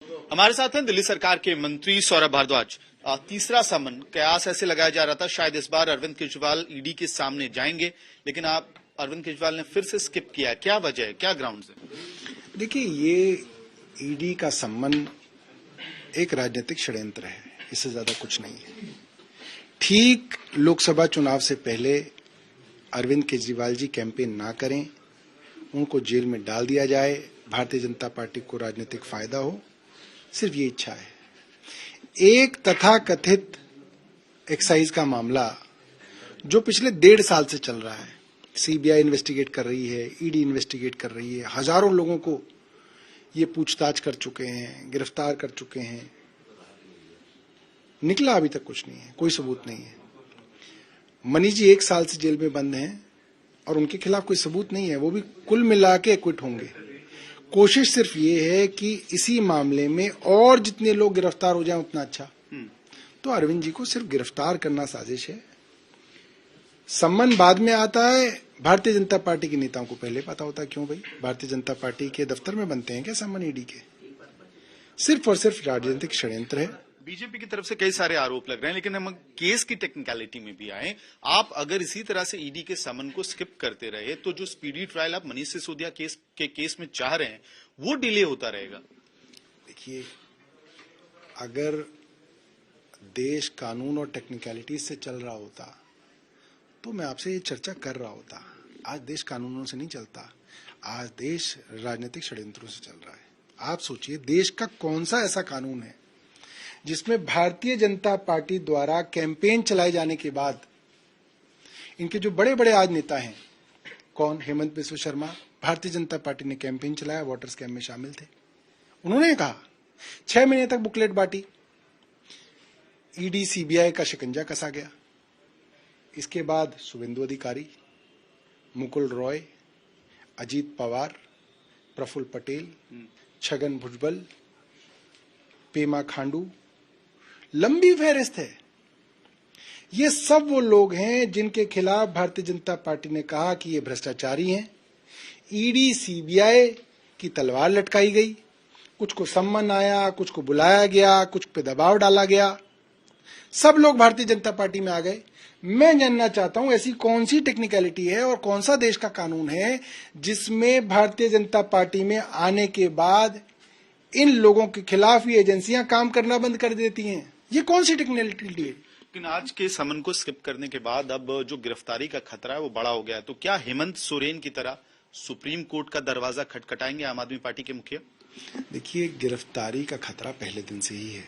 हमारे साथ हैं दिल्ली सरकार के मंत्री सौरभ भारद्वाज। तीसरा समन कयास ऐसे लगाया जा रहा था शायद इस बार अरविंद केजरीवाल ईडी के सामने जाएंगे, लेकिन आप अरविंद केजरीवाल ने फिर से स्किप किया। क्या वजह है, क्या ग्राउंड है? देखिए, ये ईडी का सम्मन एक राजनीतिक षड्यंत्र है, इससे ज्यादा कुछ नहीं है। ठीक लोकसभा चुनाव से पहले अरविंद केजरीवाल जी कैंपेन ना करें, उनको जेल में डाल दिया जाए, भारतीय जनता पार्टी को राजनीतिक फायदा हो, सिर्फ ये इच्छा है। एक तथाकथित एक्साइज का मामला जो पिछले 1.5 साल से चल रहा है, सीबीआई इन्वेस्टिगेट कर रही है, ईडी इन्वेस्टिगेट कर रही है, हजारों लोगों को ये पूछताछ कर चुके हैं, गिरफ्तार कर चुके हैं, निकला अभी तक कुछ नहीं है, कोई सबूत नहीं है। मनीष जी 1 साल से जेल में बंद हैं और उनके खिलाफ कोई सबूत नहीं है, वो भी कुल मिला के एक्विट होंगे। कोशिश सिर्फ ये है कि इसी मामले में और जितने लोग गिरफ्तार हो जाएं उतना अच्छा। तो अरविंद जी को सिर्फ गिरफ्तार करना साजिश है। सम्मन बाद में आता है। भारतीय जनता पार्टी के नेताओं को पहले पता होता है। क्यों भाई, भारतीय जनता पार्टी के दफ्तर में बनते हैं क्या सम्मन ईडी के? सिर्फ और सिर्फ राजनीतिक षड्यंत्र है। बीजेपी की तरफ से कई सारे आरोप लग रहे हैं, लेकिन हम केस की टेक्निकलिटी में भी आए। आप अगर इसी तरह से ईडी के समन को स्किप करते रहे तो जो स्पीडी ट्रायल आप मनीष सिसोदिया केस में चाह रहे हैं वो डिले होता रहेगा। देखिए, अगर देश कानून और टेक्निकलिटी से चल रहा होता तो मैं आपसे ये चर्चा कर रहा होता। आज देश कानूनों से नहीं चलता, आज देश राजनीतिक षड्यंत्रों से चल रहा है। आप सोचिए, देश का कौन सा ऐसा कानून है जिसमें भारतीय जनता पार्टी द्वारा कैंपेन चलाए जाने के बाद इनके जो बड़े बड़े आज नेता हैं, कौन, हेमंत बिस्व शर्मा, भारतीय जनता पार्टी ने कैंपेन चलाया, वाटर स्कैम में शामिल थे। उन्होंने कहा 6 महीने तक बुकलेट बांटी, ईडी सीबीआई का शिकंजा कसा गया। इसके बाद शुभेंदु अधिकारी, मुकुल रॉय, अजीत पवार, प्रफुल्ल पटेल, छगन भुजबल, पेमा खांडू, लंबी फहरिस्त है। ये सब वो लोग हैं जिनके खिलाफ भारतीय जनता पार्टी ने कहा कि ये भ्रष्टाचारी हैं। ईडी सीबीआई की तलवार लटकाई गई, कुछ को सम्मन आया, कुछ को बुलाया गया, कुछ पे दबाव डाला गया, सब लोग भारतीय जनता पार्टी में आ गए। मैं जानना चाहता हूं ऐसी कौन सी टेक्निकलिटी है और कौन सा देश का कानून है जिसमें भारतीय जनता पार्टी में आने के बाद इन लोगों के खिलाफ ये एजेंसियां काम करना बंद कर देती हैं? ये कौन सी टेक्निकलिटी है? लेकिन आज के समन को स्किप करने के बाद अब जो गिरफ्तारी का खतरा है वो बड़ा हो गया है। तो क्या हेमंत सोरेन की तरह सुप्रीम कोर्ट का दरवाजा खटखटाएंगे आम आदमी पार्टी के मुखिया? देखिए, गिरफ्तारी का खतरा पहले दिन से ही है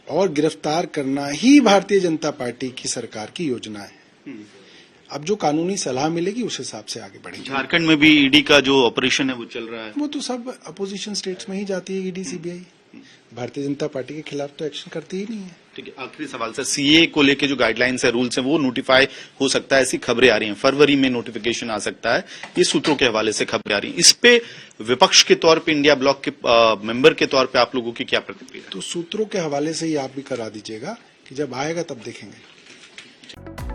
और गिरफ्तार करना ही भारतीय जनता पार्टी की सरकार की योजना है। अब जो कानूनी सलाह मिलेगी उस हिसाब से आगे बढ़ेंगे। झारखंड में भी ईडी का जो ऑपरेशन है वो चल रहा है, वो तो सब अपोजिशन स्टेट्स में ही जाती है ED CBI. Bharatiya Janata party के खिलाफ तो एक्शन करती ही नहीं है। ठीक है, आखिरी सवाल सर, सीए को लेके जो गाइडलाइंस है, रूल्स है, वो नोटिफाई हो सकता है, ऐसी खबरें आ रही हैं, फरवरी में नोटिफिकेशन आ सकता है, ये सूत्रों के हवाले से खबरें आ रही हैं। इस पे विपक्ष के तौर पे, इंडिया ब्लॉक के मेंबर के तौर पे आप लोगों की क्या प्रतिक्रिया है? तो सूत्रों के हवाले से ही आप भी करा दीजिएगा कि जब आएगा तब देखेंगे।